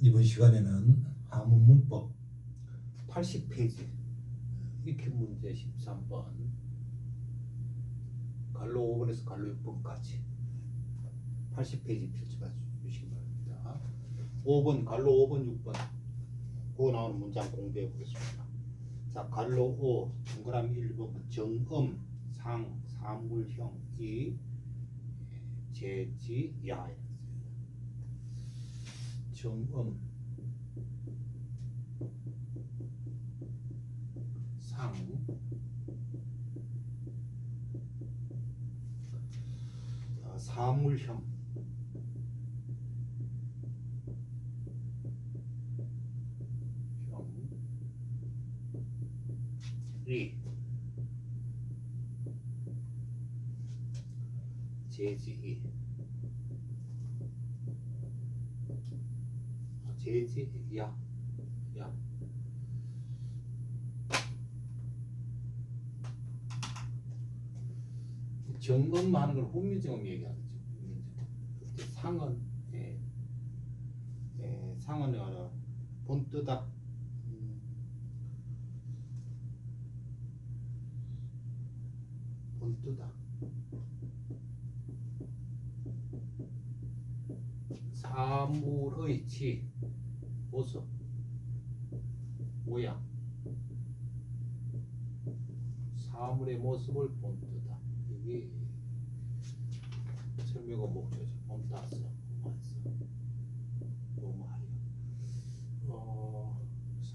이번 시간에는 화문 문법 80페이지 익힌 문제 13번 갈로 5번에서 갈로 6번까지 80페이지 펼쳐봐 주시기 바랍니다. 5번 갈로 5번 6번 그거 나오는 문장 공부해 보겠습니다. 자, 갈로 5 동그라미 1번 정음 상 사물형 이 제지 야 정음 상 사물형 이 제지 제지 야 정음만 하는 걸 훈민정음 얘기하죠. 상은 상은 본뜨다 본뜨다 사물의 지 모습 모양 사물의 모습을 본뜨다 이게 설명어 목적이죠. 본따서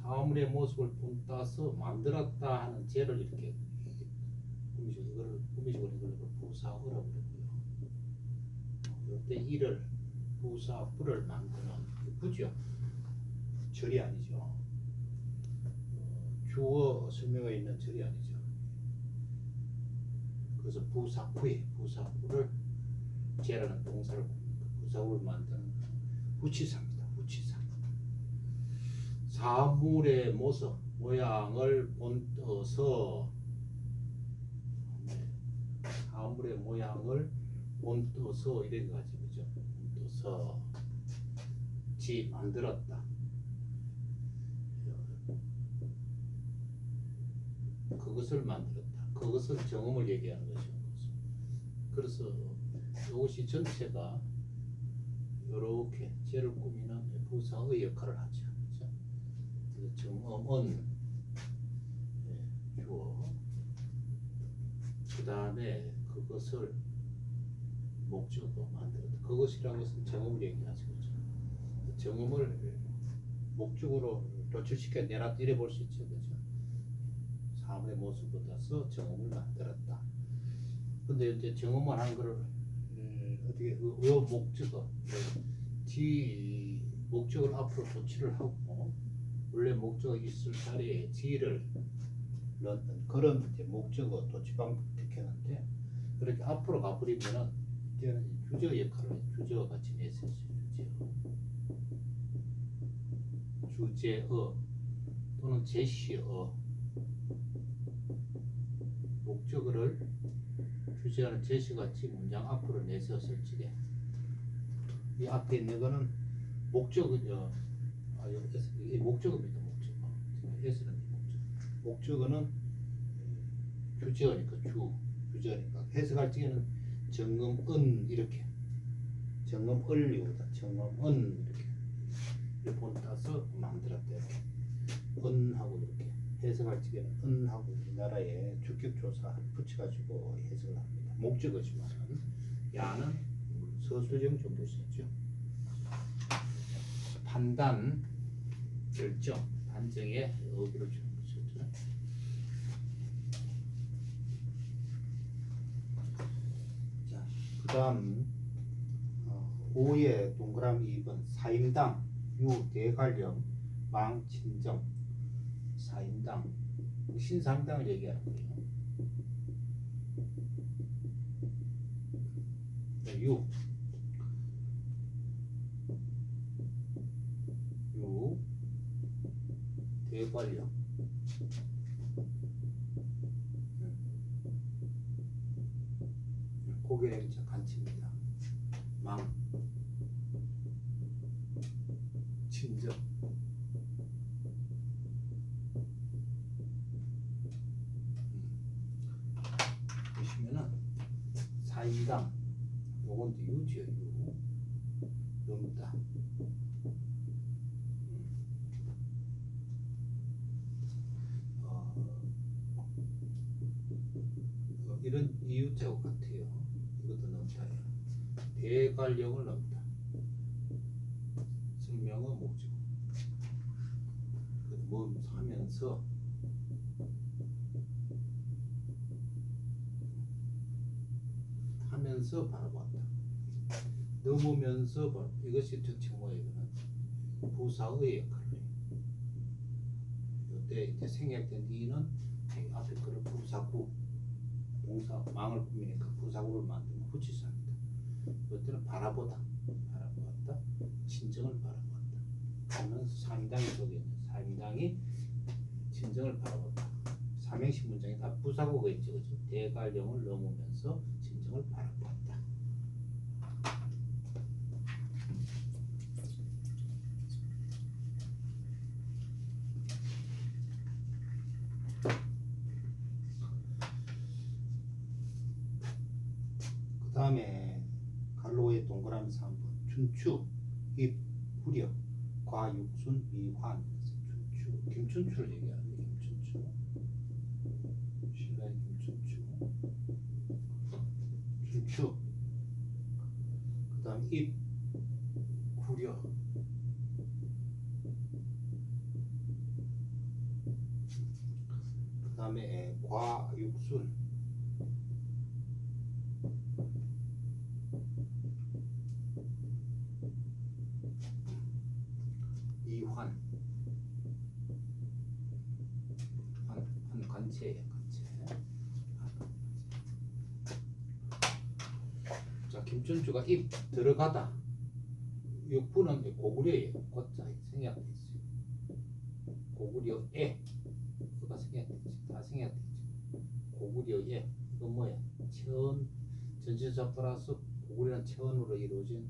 사물의 모습을 본따서 만들었다 하는 죄를 이렇게 구미식으로 이걸 부사어라고 그러고요. 이때 이를 부사부를 만드는 부죠. 절이 아니죠. 주어 설명에 있는 절이 아니죠. 그래서 부사부에 부사부를 죄라는 동사를 부사부를 만드는 부치사입니다. 부치사. 사물의 모습 모양을 본떠서 사물의 모양을 본떠서 이래 가지고죠. 본떠서 지 만들었다. 그것을 만들었다. 그것은 정음을 얘기하는 것이죠. 그래서 이것이 전체가 이렇게 죄를 꾸미는 부사의 역할을 하죠. 그렇죠? 정음은 주어, 그 다음에 그것을 목적으로 만들었다. 그것이라는 것은 정음을 얘기하죠. 그렇죠? 정음을 목적으로 도출시켜내라 이래 볼 수 있죠. 그렇죠? 사물의 모습보다서 정음을 만들었다. 근데 이제 정음을 하는 거를 어떻게 요 목적어 뒤 목적을 앞으로 도출을 하고 원래 목적어 있을 자리에 지를 넣는 그런 이제 목적어 도출 방법 택했는데 그렇게 앞으로 가버리면은 이제는 주저 역할을 해요. 주저어 같이 내세요. 주제어 또는 제시어 목적어를 주제하는 제시같이 문장 앞으로 내세웠을 적에 이 앞에 있는 거는 목적어죠. 이 목적어입니다. 목적어. S는 목적어는 주제어니까 주제어니까 해석할 적에는 정음은 이렇게 정음을 이거다. 정음은 이렇게 본따서 만들었대요. 은하고 이렇게 해석할 적에는 은하고 우리나라에 주격조사를 붙여가지고 해석을 합니다. 목적어지만 야는 서술형 정도 쓰죠. 판단, 결정, 판정에 어기를 주는 것이죠. 자, 그 다음 5의 동그라미 2번 사임당, 유대관령, 망친정 사임당, 신상당을 얘기하는 거예요. 유 대관령 고개의 간치입니다. 망 친정 치면은 사인당 요건 이제 유지요. 유 요입니다. 이런 이유자고 같아요. 이것도 넣다예요. 대관령을 넣습니다. 성명은 목적. 뭐 하면서 바라봤다. 넘으면서 이것이 전체 뭐예요? 이거는 부사의 역할을 해요. 이때 이제 생략된 이는 앞에 거를 부사구 동사 망을 꾸미니까 부사구를 만들면 후치사입니다. 이때는 바라보다, 진정을 바라보았다. 하면서 사임당이 속에 있는 사임당이 진정을 바라보았다. 삼행시 문장이 다 부사구가 있죠, 그죠? 대관령을 넘으면서 진정을 바라보았다. 그 다음에 갈로의 동그라미 3번 춘추, 입, 후려, 과, 육순, 미환. 춘추, 김춘추를 얘기하는데 김춘추, 신라의 김춘추, 춘추. 그 다음 입, 후려, 그 다음에 과, 육순, 이환, 한 관체예요, 관체. 자, 김춘추가 입 들어가다. 육부는 고구려예요. 곧자 생략돼 있어요. 고구려에 그가 생략돼 있지. 다 생략돼 있지. 고구려에 이건 뭐야? 전치사 플러스 고구려는 체언으로 이루어진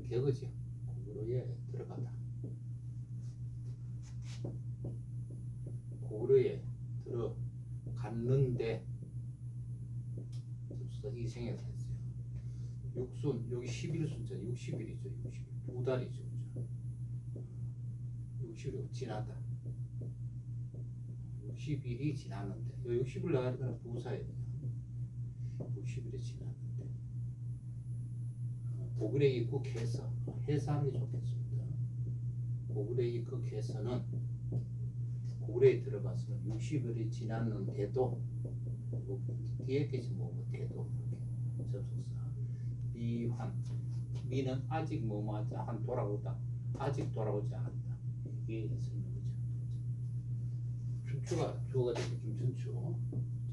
개그죠. 고구려에 들어가다. 고구려에 들어갔는데 접수사 이 생략돼 있어요. 육순 여기 11순자 60일이죠. 60일 두 달이죠. 그죠? 60일 지나다. 60일이 지났는데 60일 나가니까 부사예요. 60일이 지났는데 고구려 입국해서 해산이 좋겠습니다. 고구려 입국해서는 고구려에 들어가서는 60일이 지났는데도 뒤에 계신 뭐 대도 이렇게 접속사 미환 미는 아직 뭐뭐하지 한 돌아오다 아직 돌아오지 않았다. 이게 설명이죠. 춘추가 주어가 되죠. 김춘추.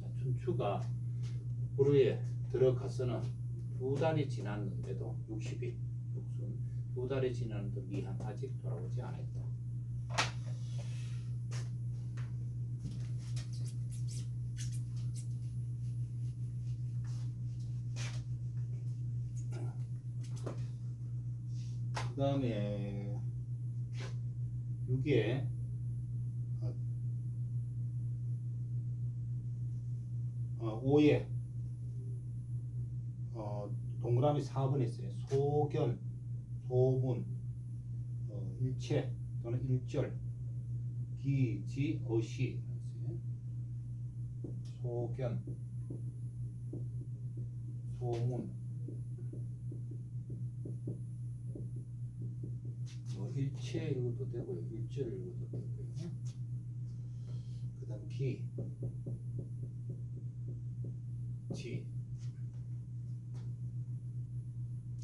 자, 춘추가 고구려에 들어가서는 두 달이 지났는데도 60일 육순 두 달이 지났는데 미한 아직 돌아오지 않았다. 그 다음에 6에 오에 동그라미 4번에 있어요. 소견, 소문, 일체 또는 일절, 기, 지, 어시. 소견, 소문, 일체 이것도 되고요. 일절 이것도 되고요. 그 다음 기, 지,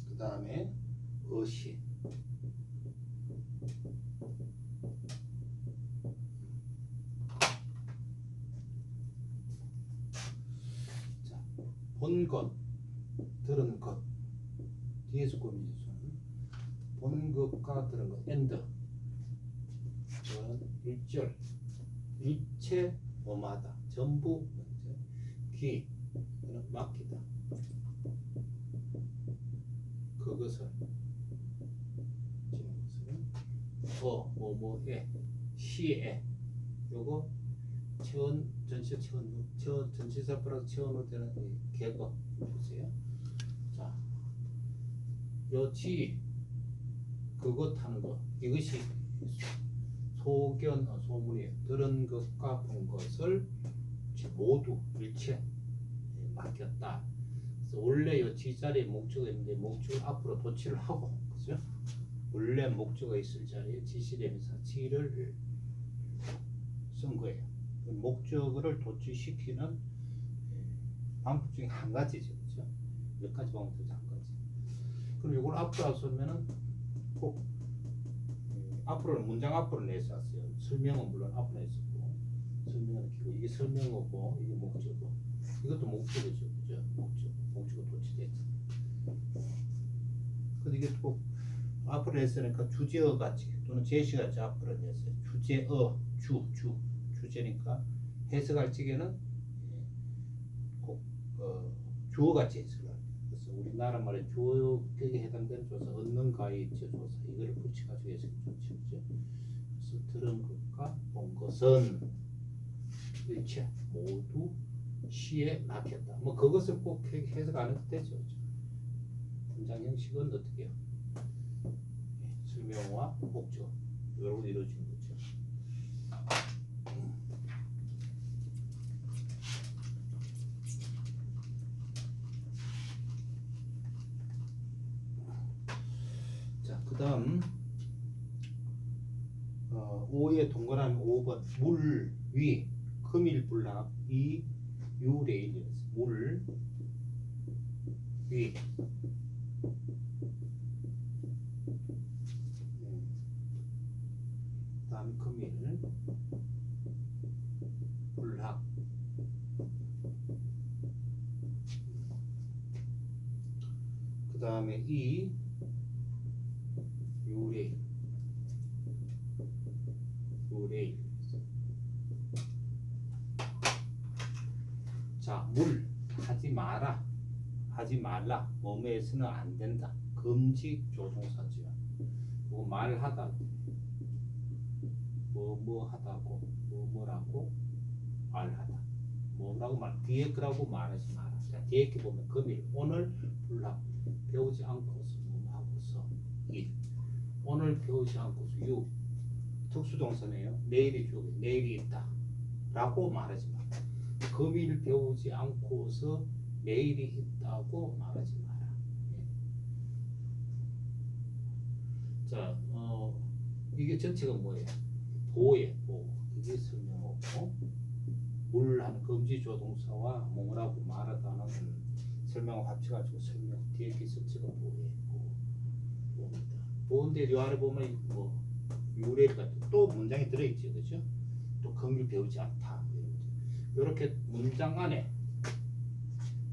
그 다음에 어시. 자, 본 것, 들은 것. 뒤에서 꾸미는 본 것과 들은 것. 엔드. 일절, 일체 뭐마다. 전부 기. 맡기다. 그것을 뭐뭐에 시에 요거 전치사 전치사 플러스 치어로 되는 이 개거 보세요. 자, 여지 그것 하는 거 이것이 소문이 들은 것과 본 것을 모두 일체 맡겼다. 그래서 원래 이 지자리에 목적이 있는데 목적을 앞으로 도치를 하고, 그죠? 원래 목적이 있을 자리에 지시되면서 지를 쓴 거예요. 목적을 도취시키는 방법 중에 한 가지죠, 그죠? 몇 가지 방법 중에 한 가지. 그럼 이걸 앞으로 쓰면은 꼭 앞으로는 문장 앞으로 내놨어요. 설명은 물론 앞으로 냈었고, 설명은 기고 이게 설명어고 이게 목적어. 이것도 목적어죠, 그죠? 목적어 도치됐죠. 근데 이게 꼭 앞으로 냈으니까 주제어 같이 또는 제시 같이 앞으로 냈어요. 주제어, 주제니까 해석할 적에는 꼭 주어 같이 해석을 합니다. 그래서 우리나라 말에 주어격에 해당되는 조사, 얻는 가액제 조사 이거를 붙여가지고 해석이 좋죠, 그죠? 그래서 들은 것과 본 것은 일체 모두 시에 맡겼다. 뭐 그것을 꼭 해석 안 해도 되죠, 그죠? 문장 형식은 어떻게 해요? 설명과 목적 이걸로 이루어진 거죠. 자, 그 다음 5에 동그라미 5번 물, 위, 금일불락, 이, 유레일이었어요. 물, 위, 그 다음 금일, 불락, 그 다음에 이, 유레일. 자, 물 하지 마라, 하지 말라, 뭐뭐해서는 안 된다. 금지 조동사지요. 뭐 말하다, 뭐뭐하다고, 뭐뭐라고 말하다, 뭐라고 말, 뒤에 거라고 말하지 마라. 자, 뒤에 거 보면 금일, 오늘 불락, 배우지 않고서 뭐하고서 일, 오늘 배우지 않고서 유, 특수동사네요. 내일이 주어, 내일이 있다 라고 말하지 마라. 금일 배우지 않고서 내일이 있다고 말하지 마라. 예. 자, 이게 전체가 뭐예요? 보예, 보. 이게 설명하고, 물하는 금지 조동사와 뭐라고 말하다는 설명을 합쳐가지고 설명. 뒤에 게 전체가 보예, 보입니다. 보인데 이 아래 보면 뭐 유래일 같은 또 문장이 들어있죠, 그죠? 또 금일 배우지 않다. 이렇게 문장 안에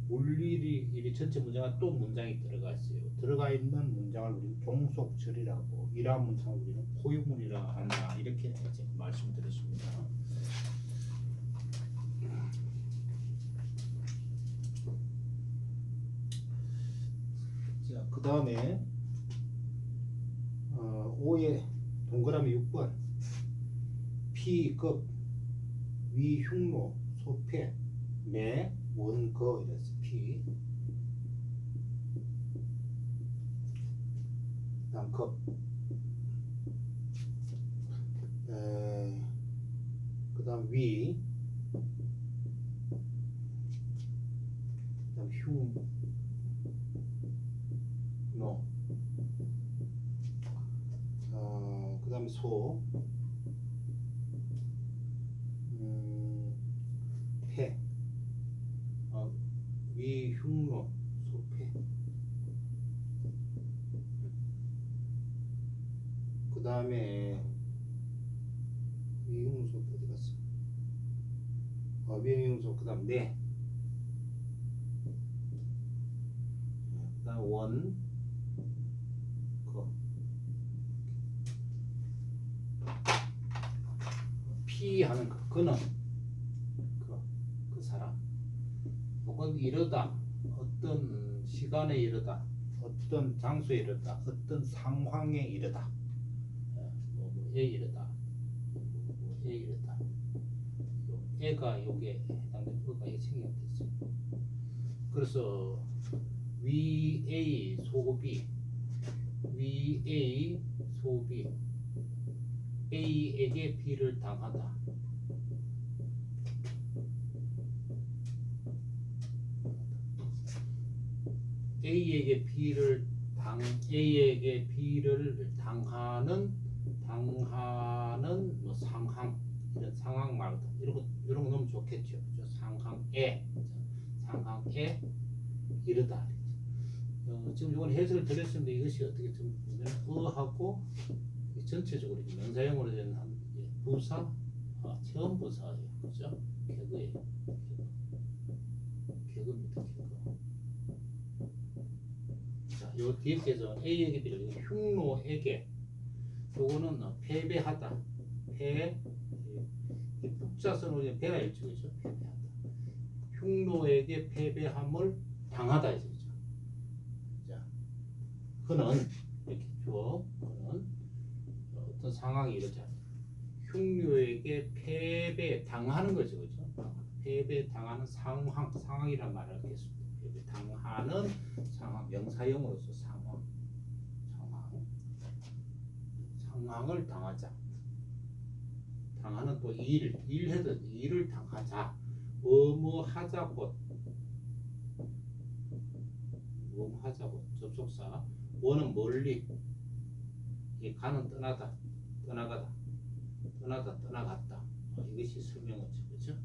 물일이 이 전체 문장에 또 문장이 들어가 있어요. 들어가 있는 문장을 우리는 종속절이라고, 이러한 문장을 우리는 포유문이라 한다. 이렇게 이제 말씀드렸습니다. 자, 그 다음에 5에 동그라미 6번 피급 위흉로 소패 매 원거 이랬어. 피 다음 급 그 다음 위 그 다음 흉노 그 다음에 소 폐 위흉로 소폐 그 다음에 위흉로 소폐 어디 갔어? 위흉소 그 다음 네 그 다음 원 피하는 그는 그 사람 혹은 이르다 어떤 시간에 이르다 어떤 장소에 이르다 어떤 상황에 이르다 뭐에 이르다 뭐에 이르다 애가 요게 해당되는 거가 예측이 됐어요. 그래서 VA 소비 A에게 B를 당하다. A에게 B를 당하는 뭐 상황, 이런 상황 말고 이런 거 넣으면 좋겠죠. 그죠? 상황에 이르다. 지금 이건 해설을 드렸는데 이것이 어떻게 좀 의하고 전체적으로 명사형으로 된 부사, 체험 부사예요. 그죠? 개그예요. 개그입니다. 개그. 자, 요 뒤에 계속 A에게 B를 흉노에게, 요거는 패배하다. 이 북자선으로 배가 있죠. 그죠? 패배하다. 흉노에게 패배함을 당하다. 이죠. 자, 그는 이렇게 주어, 그는 어떤 상황이 이러지 않다. 흉노에게 패배 당하는 거죠. 그죠? 패배 당하는 상황이란 말을 하겠습니다. 패배 당하는 상황, 명사형으로서 상황을 당하자. 당하는 또 일해도 일을 당하자. 뭐하자 곧 접속사. 원은 멀리, 이 가는 떠나다, 떠나가다, 떠나갔다. 이것이 설명어죠. 그렇죠?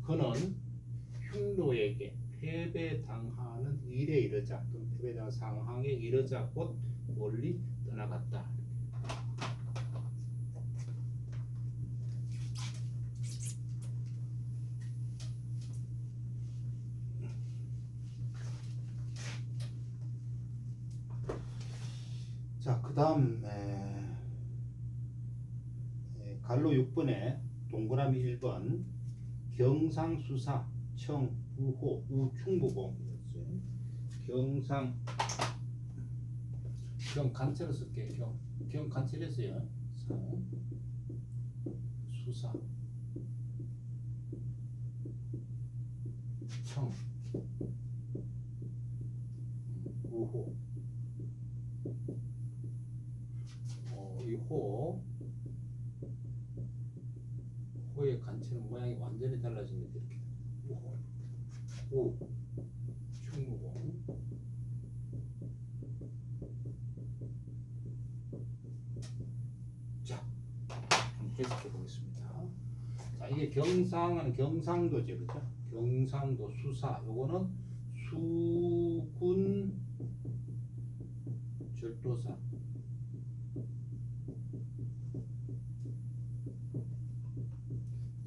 그는 흉노에게 패배당하는 일에 이르자, 또는 패배당한 상황에 이르자 곧 멀리 떠나갔다. 자, 그 다음 갈로 6번에 동그라미 1번 경상수사 청부호 우충부공. 경간체로 쓸게요. 경간체로서요. 수사 청 우호. 이 호의 간체는 모양이 완전히 달라집니다. 이렇게 우 충무공. 자, 한번 해석해 보겠습니다. 자, 이게 경상은 경상도죠, 그렇죠? 경상도 수사. 요거는 수군 절도사.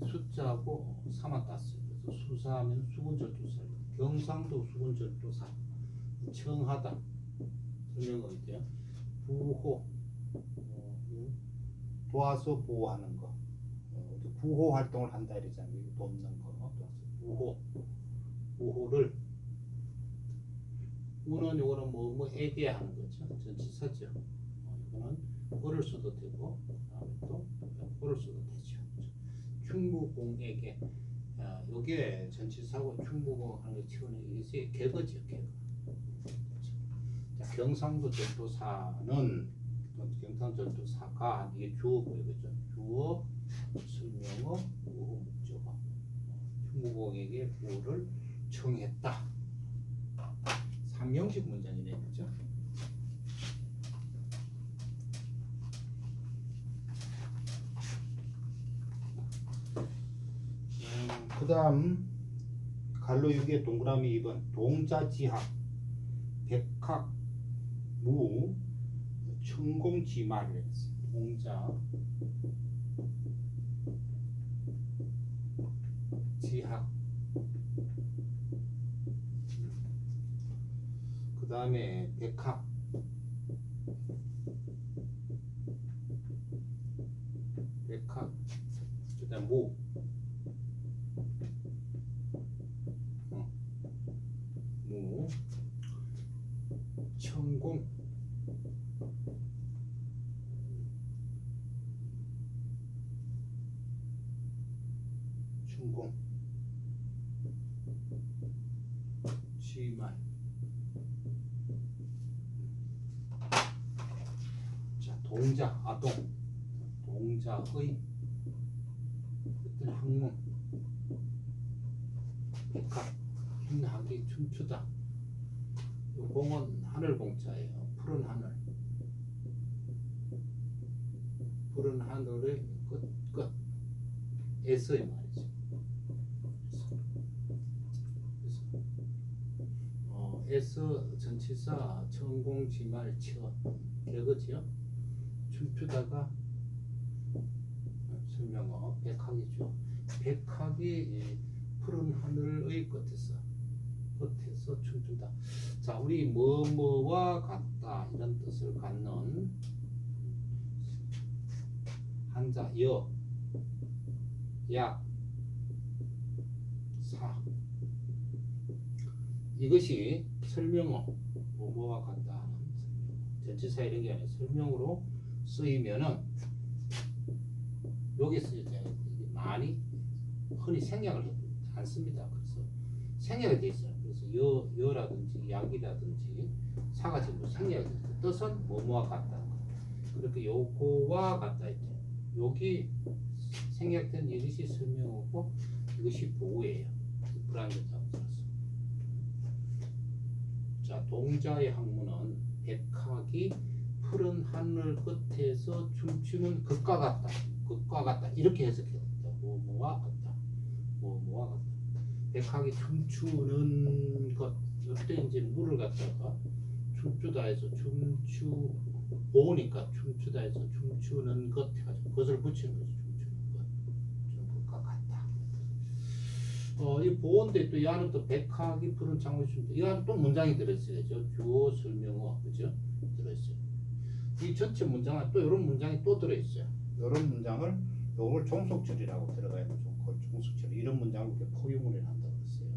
숫자하고 3만 땄어요. 그래서 수사하면 수군절도사. 경상도 수군절도사. 청하다. 설명어 있대요. 부호. 도와서 보호하는 거. 구호 활동을 한다 이러잖아요. 돕는 거. 부호. 부호를. 우는 요거는 뭐에게 하는 거죠. 전치사죠. 이거는 어를 써도 되고, 그다음에 또 어를 써도 되죠. 충무공에게. 요게 전치사고 충무공 하는 거 치고는 이것이 개거죠. 개거. 자, 경상도 전도사는, 경상도 전도사가, 이게 주어고요. 그죠? 주어, 설명어, 우호, 목적어. 충무공에게 부호를 청했다. 3형식 문장이네. 그죠? 그 다음 갈로 6의 동그라미 2번 동자지학 백학 무 천공지말을 했어요. 동자 지학. 그 다음에 백학. 그 다음 무. 천공. 지말. 자, 동자, 아동. 동자의 어떤 학문. 백학, 흰학이 춤추다. 요 공은 하늘 공자예요. 푸른 하늘. 푸른 하늘의 끝. 에서의 말이죠. 에서 전치사 천공지말 쳐 개그지요. 춤추다가 설명어 백학이죠. 백학이 푸른 하늘의 끝에서 춤춘다. 자, 우리 뭐뭐와 같다 이런 뜻을 갖는 한자 여, 약, 사. 이것이 설명어 뭐뭐와 같다 하는 설명어. 전치사 이런 게 아니라 설명으로 쓰이면은 여기서 이제 많이 흔히 생략을 해요. 안 씁니다. 그래서 생략이 돼 있어요. 그래서 여라든지 약이라든지 사가 전부 생략이 돼 있어요. 뜻은 뭐뭐와 같다. 그렇게 요거와 같다 있죠. 여기 생략된 이것이 설명어고 이것이 보호예요. 불안전자고 들었어. 자, 동자의 학문은 백학이 푸른 하늘 끝에서 춤추는 것과 같다. 것과 같다. 이렇게 해석해야 됩니다. 뭐뭐와 같다. 뭐뭐와 같다. 백학이 춤추는 것. 이때 이제 물을 갖다가 춤추다 해서 보니까 춤추다 해서 춤추는 것 해가지고 그것을 붙이는 거죠. 춤추는 것. 좀 것과 같다. 이 보온대 또 이 안에 또 백학이 푸른 창을 춤추다. 이 안에 또 문장이 들어있어야죠. 주어 설명어. 그죠? 들어있어요. 이 전체 문장에 또 이런 문장이 또 들어있어요. 이런 문장을 요걸 종속절이라고 들어가야 되죠. 종속절. 이런 문장을 이렇게 포유문을 한다고 했어요.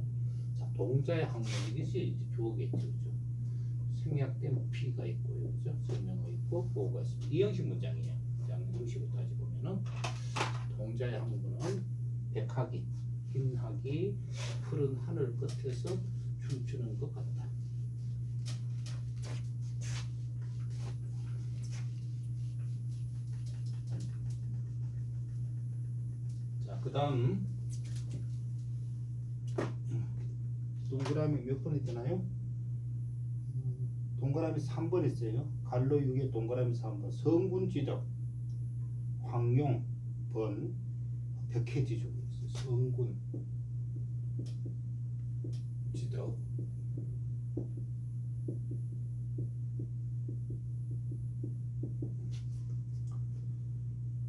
자, 동자의 학문 이것이 이제 주어겠죠. 그죠? 생략된 P가 있고요. 그죠? 설명어 있고 보호가 있습니다. 이 형식 문장이에요. 문장 형식으로 따지보면은 동자의 학문은 백학이 흰학이 푸른 하늘 끝에서 춤추는 것 같다. 그 다음 동그라미 몇 번 있잖아요. 동그라미 3번 있어요. 갈로 6에 동그라미 3번. 성군 지적 황용 번 벽해지죠. 성군 지적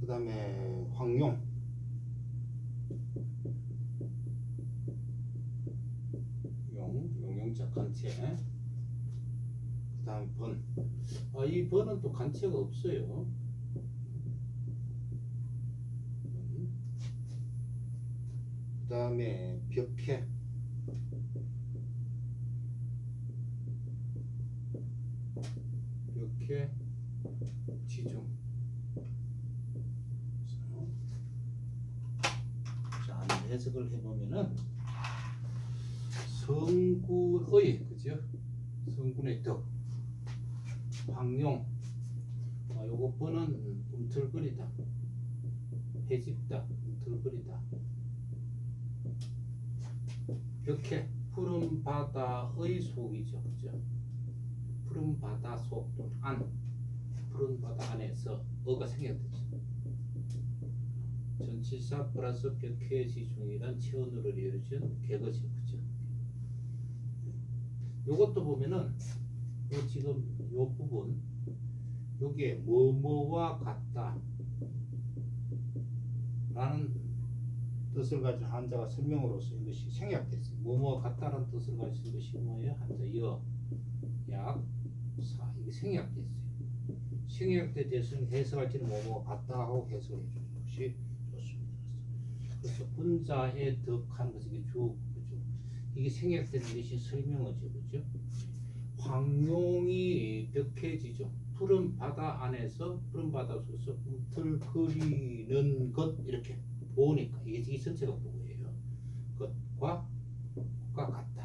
그 다음에 황용 용용자 간체. 그 다음에 번. 이 번은 또 간체가 없어요. 그 다음에 벽해. 벽해 지중. 자, 해석을 해보면은 성군의, 그죠? 성군의 덕, 황용, 요거 번은 움틀거리다, 해집다, 움틀거리다. 벽해, 푸른 바다의 속이죠, 그죠? 푸른 바다 속 또는 안, 푸른 바다 안에서 어가 생략되죠. 전치사 플러스 벽해 지중이란 체언으로 이루어진 객어죠, 그죠? 요것도 보면은 요 지금 요 부분 요게 뭐뭐와 같다 라는 뜻을 가진 한자가 설명으로 쓰인 것이 생략됐어요. 뭐뭐와 같다라는 뜻을 가진 것이 뭐예요? 한자 여, 약, 사. 이게 생략됐어요. 생략된 뜻을 해석할 때는 뭐뭐와 같다 하고 해석을 해주는 것이 좋습니다. 그래서 혼자의 덕한 것이 이게 주어죠. 이게 생략된 것이 설명어죠. 그죠? 황룡이 벽해지죠. 푸른 바다 안에서 푸른 바다 속에서 움틀거리는 것 이렇게 보니까 이게 전체가 보고예요. 것과 같다.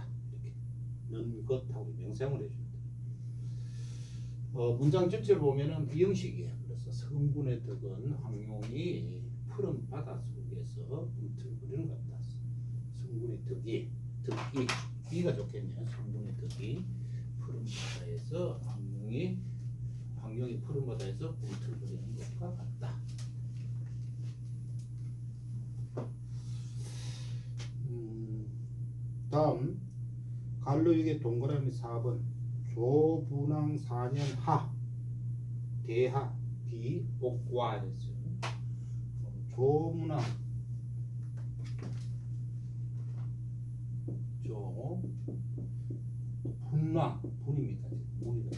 사용을 해줍니다. 문장 전체를 보면은 비형식이에요. 그래서 성분의 덕은 황룡이 푸른 바다 속에서 움틀거리는 것 같다. 성분의 덕이 비가 좋겠네요. 성분의 덕이 푸른 바다에서 황룡이 푸른 바다에서 움틀거리는 것과 같다. 다음 갈로육의 동그라미 4번 조분항 4년 하 대하 비 옥과 했어요. 조문항 분랑 분입니다. 문이다.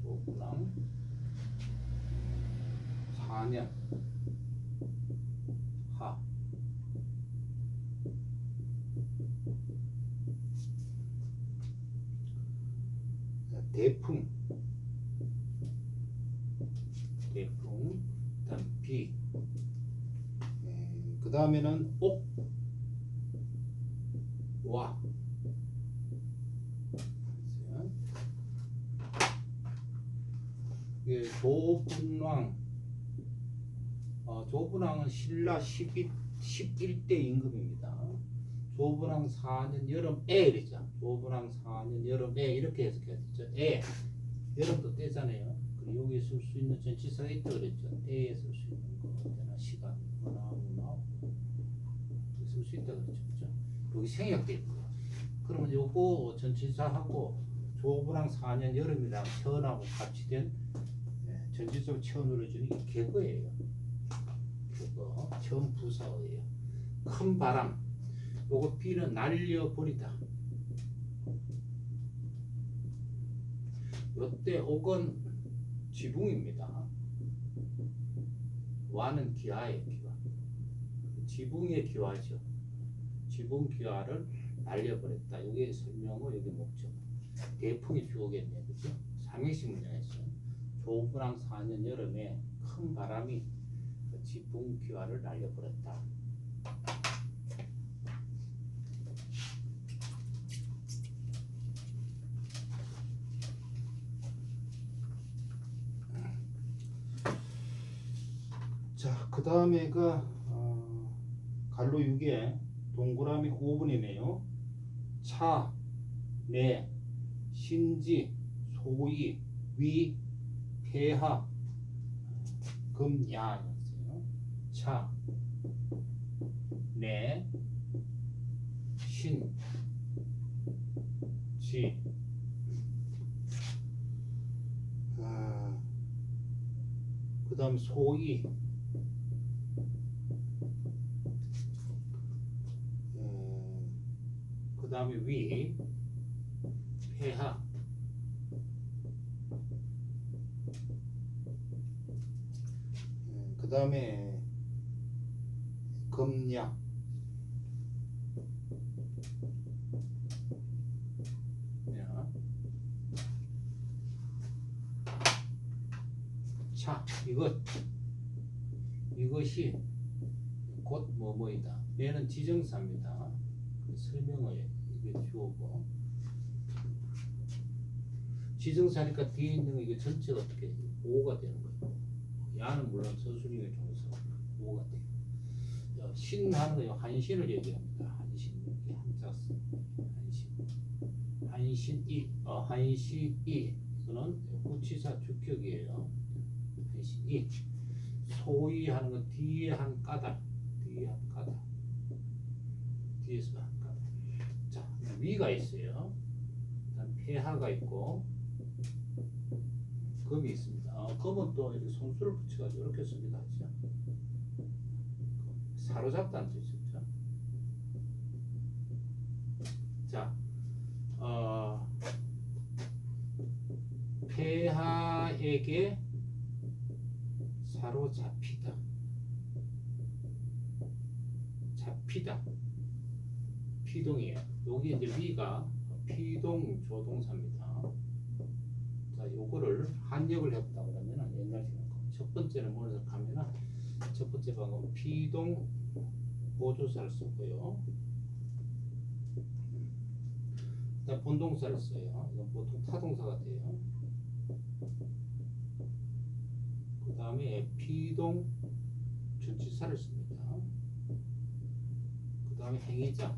조분항 4년 하 대풍 그다음 비 그 다음에는 옥와 조분항은 신라 11대 임금입니다. 조분항 4년 여름에 이랬죠. 조분항 4년 여름에 이렇게 해석했죠. 여름도 때잖아요. 그리고 여기 쓸 수 있는 전치사가 있다 그랬죠. 때에 쓸 수 있는 거나 시간이거나 문화 쓸 수 있다 그랬죠. 그죠? 여기 생략돼 있고요. 그러면 요거 전치사하고 조분항 4년 여름이랑 천하고 같이 된 전치사로 채워넣어주는 게 객어예요. 객어, 처음 부사어예요. 큰 바람, 요거 비는 날려버리다. 요때 옥은 지붕입니다. 와는 기와예요. 기와. 지붕의 기와죠. 지붕 기와를 날려버렸다. 이게 설명어, 여기 목적. 대풍이 주어겠네, 그죠? 삼행시 문장에서 조분항 4년 여름에 큰 바람이 지붕 기와를 날려버렸다. 자, 그 다음에가 갈로 6에 동그라미 5번이네요. 차, 내, 신지, 소위, 위, 폐하, 금, 야 였어요. 차, 내, 신, 지, 그 다음 소위, 그 다음에 위, 폐하, 그 다음에 금약, 자, 이것이 곧 뭐뭐이다. 얘는 지정사입니다. 설명어에 이게 주어고 지정사니까 뒤에 있는 거 이게 전체가 어떻게 보호가 되는 거예요. 야는 물론 서술형의 종사 보호가 돼요. 신하는 거 한신을 얘기합니다. 한신 이게 한자 쓰 한신이 한신이 이거는 후치사 주격이에요. 한신이 소위 하는 건 뒤에 한 까닭 뒤에서 한 까닭. 자, 위가 있어요. 그다음 폐하가 있고 금이 있습니다. 금은 또 이렇게 손수를 붙여가지고 이렇게 씁니다. 그죠? 사로잡다는 뜻이죠. 자, 폐하에게 사로잡히다. 잡히다. 피동이에요. 여기 이제 위가 피동 조동사입니다. 자, 요거를 한역을 해보다 그러면은 옛날 시간 첫 번째는 뭐를 하면은 첫 번째 방법 피동 보조사를 쓰고요. 일단 본동사를 써요. 이건 보통 타동사가 돼요. 그 다음에 피동 전치사를 씁니다. 그 다음에 행위자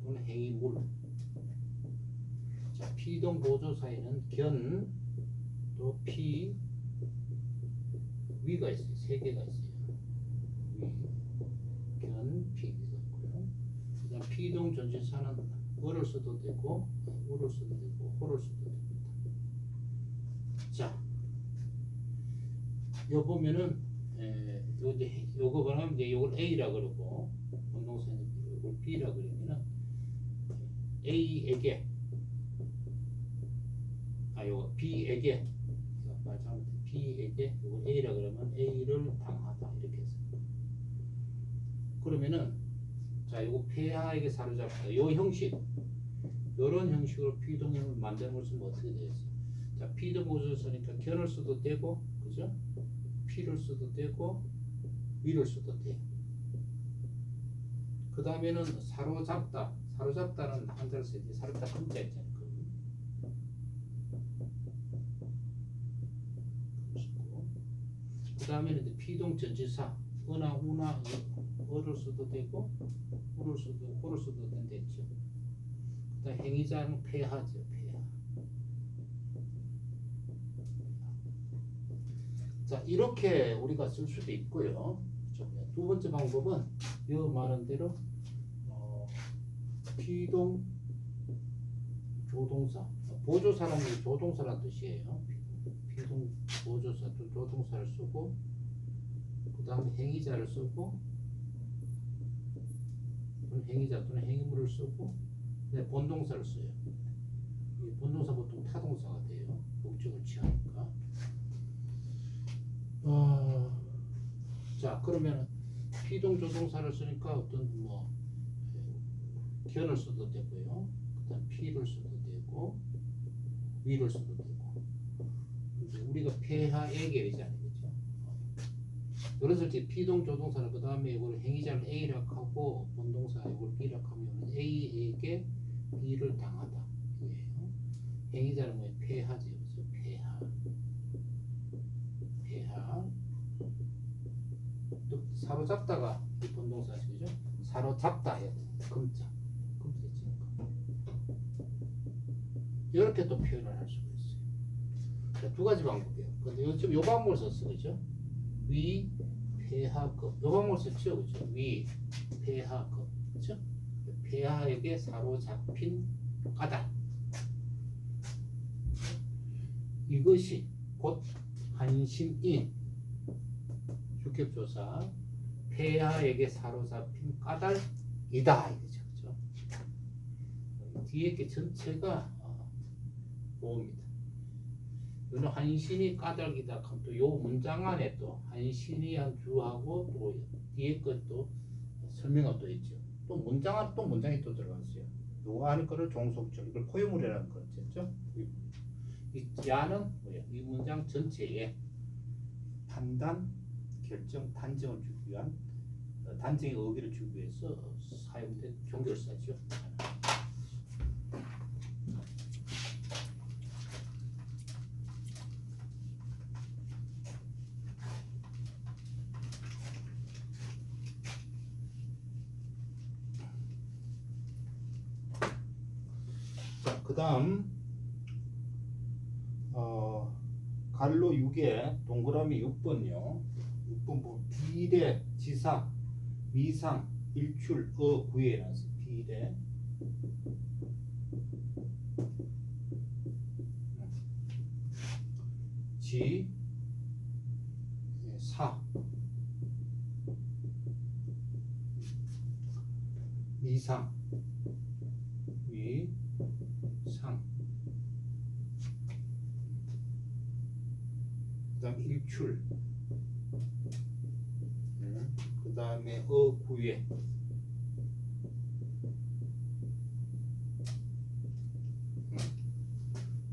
또는 행위물. 자, 피동 보조사에는 견, 또 피, 위가 있어요. 세 개가 있어요. 위, 견, 피가 있고요. 그 다음 피동 전치사는 어를 써도 되고, 우를 써도 되고, 호를 써도 됩니다. 자, 요 보면은 요거 보면 이제 요걸 A라 그러고 본동사는 요걸 B라 그러면은 A에게 요거 B에게 말 잘못해 B에게 요걸 A라 그러면 A를 당하다 이렇게 해서 그러면은 자 요거 폐하에게 사로잡다 요 형식 요런 형식으로 피동을 만드는 걸 쓰면 어떻게 되겠어요? 자 피동 보조를 쓰니까 견을 써도 되고 그죠? 피를 써도 되고 위를 써도 돼. 그 다음에는 사로잡다. 사로잡다는 한자를 써야지. 사로잡다 금자 있잖아요. 그 다음에는 이제 피동 전치사 어나 우나 어를 써도 되고 우를 써도 되고 호를 써도 된댔죠. 그 다음 행위자는 폐하죠. 폐하. 자 이렇게 우리가 쓸 수도 있고요. 두 번째 방법은 이 말한 대로 피동 조동사 보조사라는 게 조동사란 뜻이에요. 피동 보조사 또 조동사를 쓰고 그 다음에 행위자를 쓰고 또는 행위자 또는 행위물을 쓰고 네, 본동사를 써요. 이 본동사 보통 타동사가 돼요. 목적을 취하니까. 자 그러면 피동 조동사를 쓰니까 어떤 뭐 견을 써도 되고요. 그다음 피를 써도 되고 위를 써도 되고. 우리가 폐하에게이잖아요, 그렇죠? 그래서 이제 피동 조동사를 그 다음에 이걸 행위자를 A라고 하고 본동사 이걸 B라고 하면 A에게 B를 당하다 이게요. 행위자는 뭐 폐하죠, 그렇죠? 폐하. 또 사로잡다가 이 본동사시죠? 사로잡다 해야 돼. 금자 있으니까. 이렇게 또 표현을 할 수가 있어요. 자, 두 가지 방법이에요. 근데 지금 요 방법을 썼어, 그죠? 위, 폐하급. 요 방법을 썼죠, 그죠? 위, 폐하급. 그죠? 폐하에게 사로잡힌 까닭. 이것이 곧 한신인 주격조사 폐하에게 사로잡힌 까닭이다 이거죠. 그죠? 뒤에 게 전체가 모읍니다. 이거는 한신이 까닭이다 하면 또 요 문장 안에 또 한신이 한 주하고 또 뒤에 것도 설명이 또 있죠. 또 문장 안에 또 문장이 또 들어갔어요. 요 안에 거를 종속절 이걸 포유물이라는 거였죠. 이 야는 뭐예요? 이 문장 전체에 판단, 결정, 단정을 주기 위한 단정의 의기를 주기 위해서 사용된 종결사죠. 자, 그 다음 갈로 6에 동그라미 6번요. 6번 보면 비례, 지사, 미상, 일출, 구에 나서 비례, 지, 사, 미상, 위, 상, 그 다음 일출, 그 다음에 구에,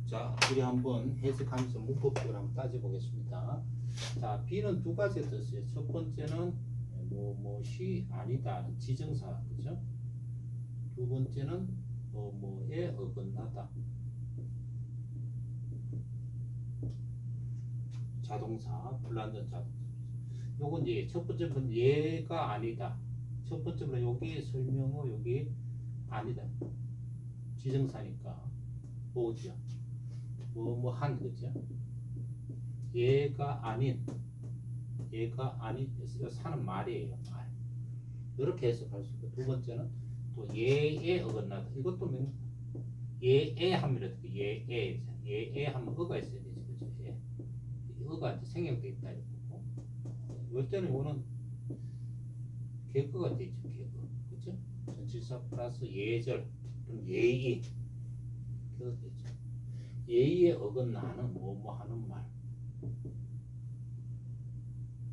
자 우리 한번 해석하면서 문법적으로 한번 따져보겠습니다. 자 B는 두 가지 뜻이에요. 첫 번째는 무엇이 아니다 지정사, 그죠? 두 번째는 뭐뭐에 어긋나다. 자동사, 불완전 자동사. 요건 이제 첫 번째 건 얘가 아니다. 첫 번째는 여기 설명어 여기 아니다. 지정사니까 뭐죠? 뭐 한 거죠. 얘가 아닌 사는 말이에요. 말. 이렇게 해석할 수 있고 두 번째는 또 얘에 어긋나다. 이것도 얘에 하면 어떻게 얘에 하면 어가 있어야 되지 그죠? 예. 어가 이제 생략돼 있다 이거고. 이럴 때는 이거는 개거가 되죠. 개거 그죠? 전치사 플러스 예절 그럼 예의 그거 되죠. 예의에 어긋나는 뭐뭐 하는 말.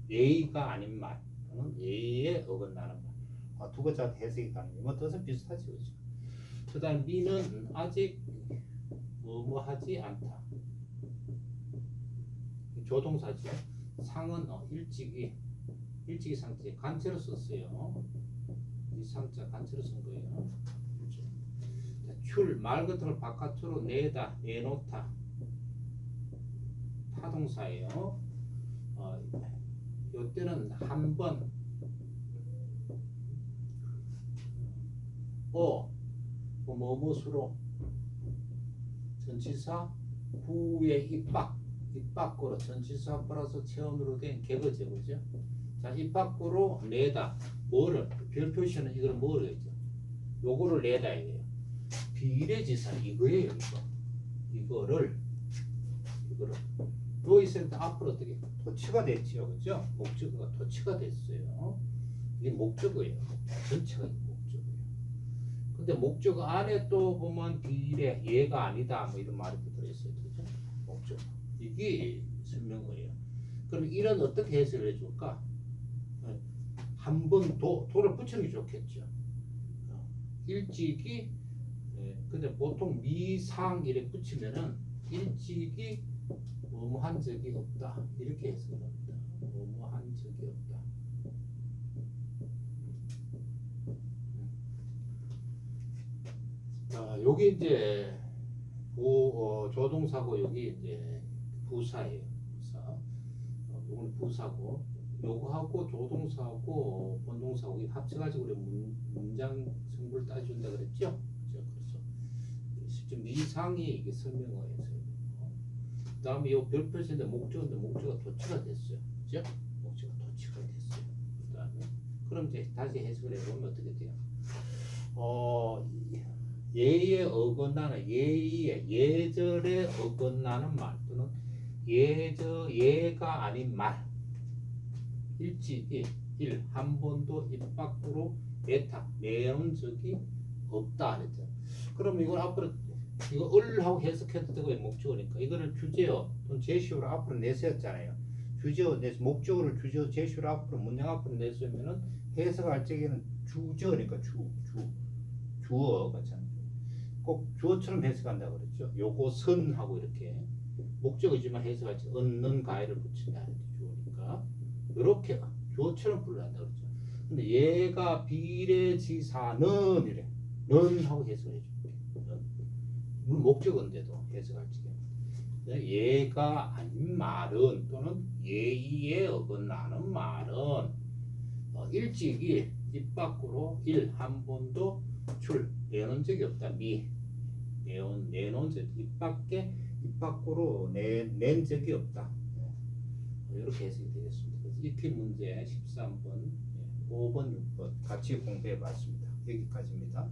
예의가 아닌 말 또는 예의에 어긋나는 말. 두 가지한테 해석이 가능해요. 뭐 뜻은 비슷하지 그죠? 그 다음 미는 아직 뭐뭐 하지 않다. 조동사죠. 상은 일찍이 상태 간체로 썼어요. 이 상자 간체로 쓴 거예요. 그렇죠? 출 말 같은 걸 바깥으로 내다 내놓다 타동사예요. 이때는 한번 뭐뭐수로 전치사 후에 입 밖으로 전치사 플러스 체험으로 된 개거죠, 그죠? 자, 입 밖으로 내다 뭐를 별 표시는 이걸 뭐를 했죠? 요거를 내다 이래요. 비례지사 이거예요, 이거를 요 있을 때 앞으로 어떻게 도치가 됐죠, 그죠? 목적어가 도치가 됐어요. 이게 목적어예요. 전체가 목적어예요. 근데 목적어 안에 또 보면 비례 얘가 아니다 뭐 이런 말이 들어있어요, 그죠? 목적어 이게 설명어예요. 그럼 이런 어떻게 해석을 해줄까? 한번 도를 붙이는 게 좋겠죠. 일찍이 근데 보통 미상 이렇게 붙이면은 일찍이 뭐뭐 한 적이 없다 이렇게 해석을 합니다. 뭐뭐 한 적이 없다. 여기 이제 조동사고 여기 이제 부사예요. 부사. 요건 부사고 요거하고 조동사하고 본동사하고 합쳐가지고 우리 문장 성분을 따준다 그랬죠? 그렇죠? 실제 미상이 이게 설명어예요. 그 다음에 요 별표시인데 목적어인데 목적어가 도치가 됐어요. 그죠? 목적어가 도치가 됐어요. 그 다음에 그럼 이제 다시 해석을 해보면 어떻게 돼요? 예의에 어긋나는 예절에 어긋나는 말 또는 얘가 아닌 말 일찍이 한 번도 입 밖으로 내놓은 적이 없다 그랬죠. 그럼 이걸 앞으로 이거 을하고 해석해도 되고 목적어니까 이거를 주제어 또는 제시어로 앞으로 내세웠잖아요. 주제어 목적어를 주제어 제시어로 앞으로 문장 앞으로 내세우면은 해석할 적에는 주제어니까 주어 같잖아요. 꼭 주어처럼 해석한다고 그랬죠. 요것은 하고 이렇게 목적이지만 해석할 때 얻는 가해를 붙인다. 주어니까 이렇게 주어처럼 불러한다 그랬죠. 근데 얘가 비례지사는 이래. 는 하고 해석해 줄게. 물론 목적어인데도 해석할 적에 얘가 아닌 말은 또는 예의에 어긋나는 말은 일찍이 입 밖으로 한 번도 내놓은 적이 없다. 내놓은 적이 입 밖으로 낸 적이 없다. 이렇게 해석이 되겠습니다. 그래서 익히 문제 13번, 5번, 6번 같이 공부해 봤습니다. 여기까지입니다.